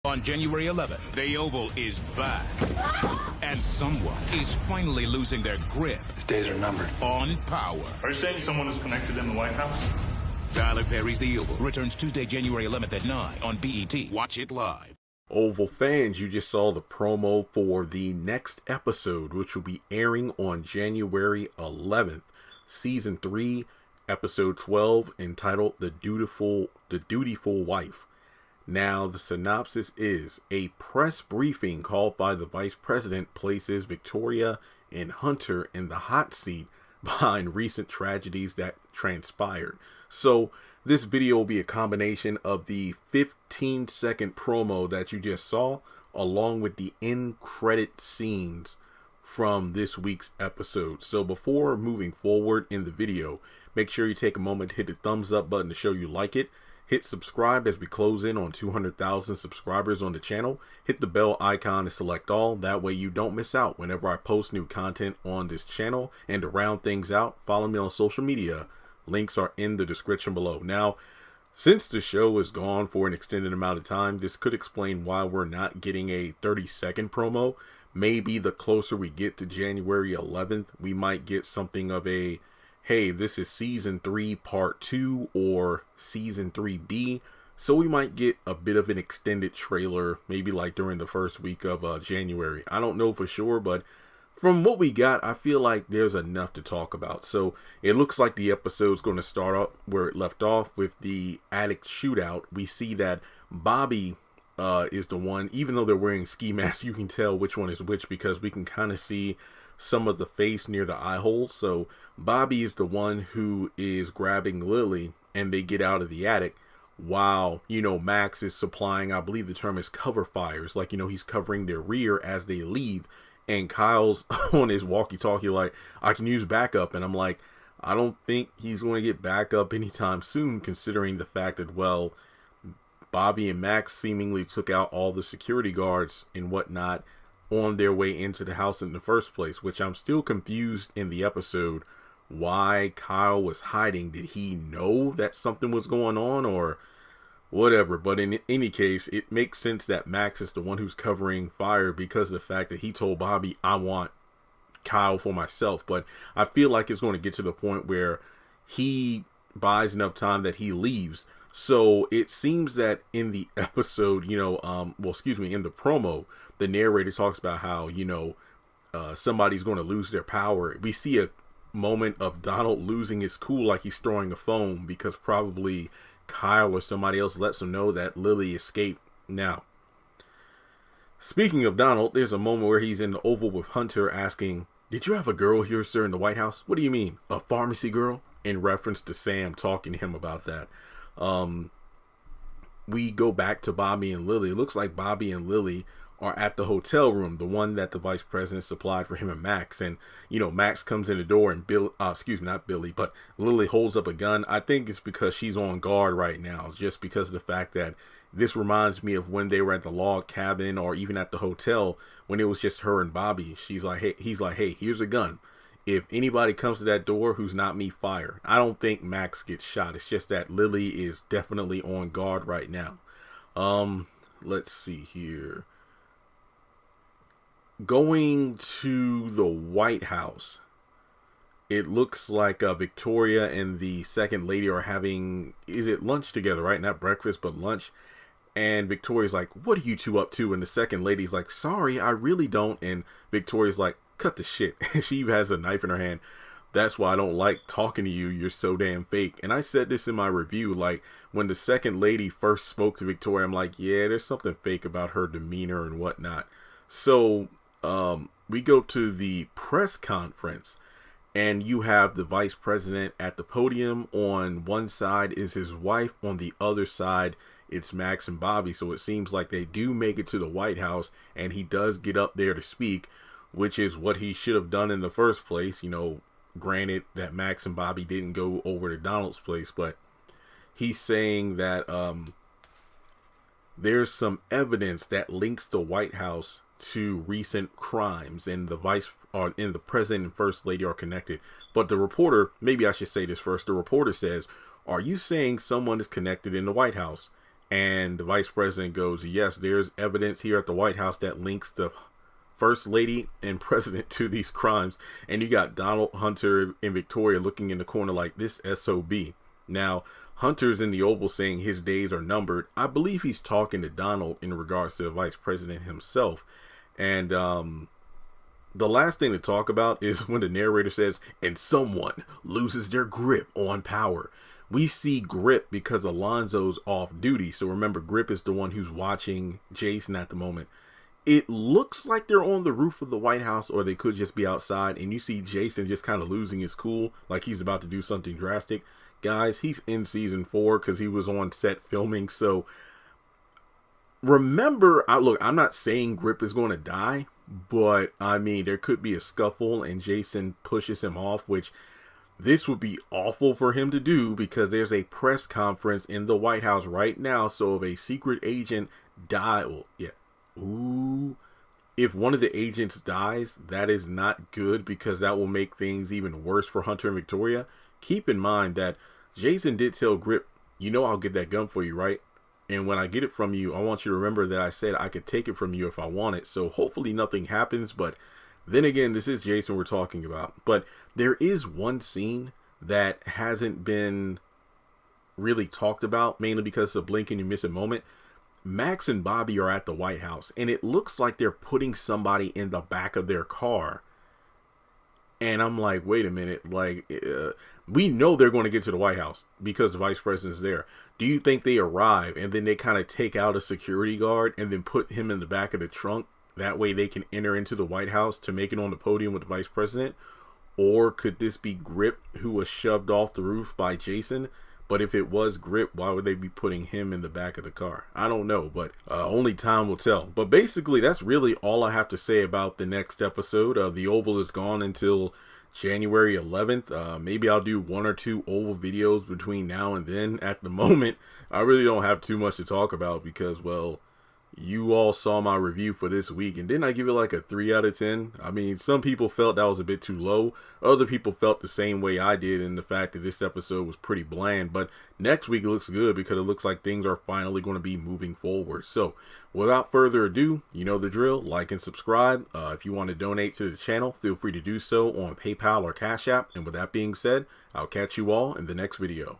On January 11th, the Oval is back. And someone is finally losing their grip. His days are numbered. On power. Are you saying someone is connected in the White House? Tyler Perry's The Oval returns Tuesday, January 11th at 9 on BET. Watch it live. Oval fans, you just saw the promo for the next episode, which will be airing on January 11th. Season 3, Episode 12, entitled The Dutiful Wife. Now, the synopsis is a press briefing called by the vice president places Victoria and Hunter in the hot seat behind recent tragedies that transpired. So this video will be a combination of the 15-second promo that you just saw, along with the end credit scenes from this week's episode. So before moving forward in the video, make sure you take a moment to hit the thumbs up button to show you like it. Hit subscribe as we close in on 200,000 subscribers on the channel. Hit the bell icon to select all. That way you don't miss out whenever I post new content on this channel. And to round things out, follow me on social media. Links are in the description below. Now, since the show is gone for an extended amount of time, this could explain why we're not getting a 30-second promo. Maybe the closer we get to January 11th, we might get something of a, hey, this is season 3 part 2 or season 3B. So we might get a bit of an extended trailer, maybe like during the first week of January. I don't know for sure, but from what we got, I feel like there's enough to talk about. So it looks like the episode's going to start up where it left off with the attic shootout. We see that Bobby is the one, even though they're wearing ski masks, you can tell which one is which because we can kind of see some of the face near the eye hole. So Bobby is the one who is grabbing Lily and they get out of the attic while, Max is supplying, I believe the term is cover fires. Like, he's covering their rear as they leave. And Kyle's on his walkie-talkie like, I can use backup. And I'm like, I don't think he's going to get backup anytime soon, considering the fact that, well, Bobby and Max seemingly took out all the security guards and whatnot on their way into the house in the first place, which I'm still confused in the episode why Kyle was hiding. Did he know that something was going on or whatever? But in any case, it makes sense that Max is the one who's covering fire because of the fact that he told Bobby, I want Kyle for myself. But I feel like it's going to get to the point where he buys enough time that he leaves. So it seems that in the episode, in the promo, the narrator talks about how, somebody's going to lose their power. We see a moment of Donald losing his cool like he's throwing a phone because probably Kyle or somebody else lets him know that Lily escaped. Now, speaking of Donald, there's a moment where he's in the Oval with Hunter asking, did you have a girl here, sir, in the White House? What do you mean? A pharmacy girl? In reference to Sam talking to him about that. We go back to Bobby and Lily. It looks like Bobby and Lily are at the hotel room, the one that the vice president supplied for him and Max. And, Max comes in the door and Lily holds up a gun. I think it's because she's on guard right now, just because of the fact that this reminds me of when they were at the log cabin or even at the hotel when it was just her and Bobby. He's like, hey, here's a gun. If anybody comes to that door who's not me, fire. I don't think Max gets shot. It's just that Lily is definitely on guard right now. Let's see here. Going to the White House, it looks like Victoria and the second lady are having, is it lunch together, right? Not breakfast, but lunch. And Victoria's like, what are you two up to? And the second lady's like, sorry, I really don't. And Victoria's like, cut the shit. She has a knife in her hand. That's why I don't like talking to you. You're so damn fake. And I said this in my review, like when the second lady first spoke to Victoria, I'm like, yeah, there's something fake about her demeanor and whatnot. So we go to the press conference and you have the vice president at the podium. On one side is his wife. On the other side, it's Max and Bobby. So it seems like they do make it to the White House and he does get up there to speak, which is what he should have done in the first place. Granted that Max and Bobby didn't go over to Donald's place, but he's saying that there's some evidence that links the White House to recent crimes and the president and first lady are connected. But the reporter, maybe I should say this first. The reporter says, are you saying someone is connected in the White House? And the vice president goes, yes, there's evidence here at the White House that links the first lady and president to these crimes. And you got Donald, Hunter, and Victoria looking in the corner like this SOB. Now, Hunter's in the Oval saying his days are numbered. I believe he's talking to Donald in regards to the vice president himself. And the last thing to talk about is when the narrator says, and someone loses their grip on power. We see Grip because Alonzo's off duty. So remember, Grip is the one who's watching Jason at the moment. It looks like they're on the roof of the White House, or they could just be outside. And you see Jason just kind of losing his cool, like he's about to do something drastic. Guys, he's in season 4 because he was on set filming. So remember, look, I'm not saying Grip is going to die, but I mean, there could be a scuffle and Jason pushes him off, which this would be awful for him to do because there's a press conference in the White House right now. So if a secret agent if one of the agents dies, that is not good because that will make things even worse for Hunter and Victoria. Keep in mind that Jason did tell Grip, you know, I'll get that gun for you, right? And when I get it from you, I want you to remember that I said I could take it from you if I want it. So hopefully nothing happens. But then again, this is Jason we're talking about. But there is one scene that hasn't been really talked about, mainly because it's a blink and you miss a moment. Max and Bobby are at the White House, and it looks like they're putting somebody in the back of their car. And I'm like, wait a minute, like, we know they're going to get to the White House because the vice president's there. Do you think they arrive and then they kind of take out a security guard and then put him in the back of the trunk? That way they can enter into the White House to make it on the podium with the vice president? Or could this be Grip, who was shoved off the roof by Jason? But if it was Grip, why would they be putting him in the back of the car? I don't know, but only time will tell. But basically, that's really all I have to say about the next episode. The Oval is gone until January 11th. Maybe I'll do 1 or 2 Oval videos between now and then. At the moment, I really don't have too much to talk about because, well, you all saw my review for this week, and didn't I give it like a 3 out of 10? I mean, some people felt that was a bit too low. Other people felt the same way I did in the fact that this episode was pretty bland. But next week looks good because it looks like things are finally going to be moving forward. So without further ado, you know the drill. Like and subscribe. If you want to donate to the channel, feel free to do so on PayPal or Cash App. And with that being said, I'll catch you all in the next video.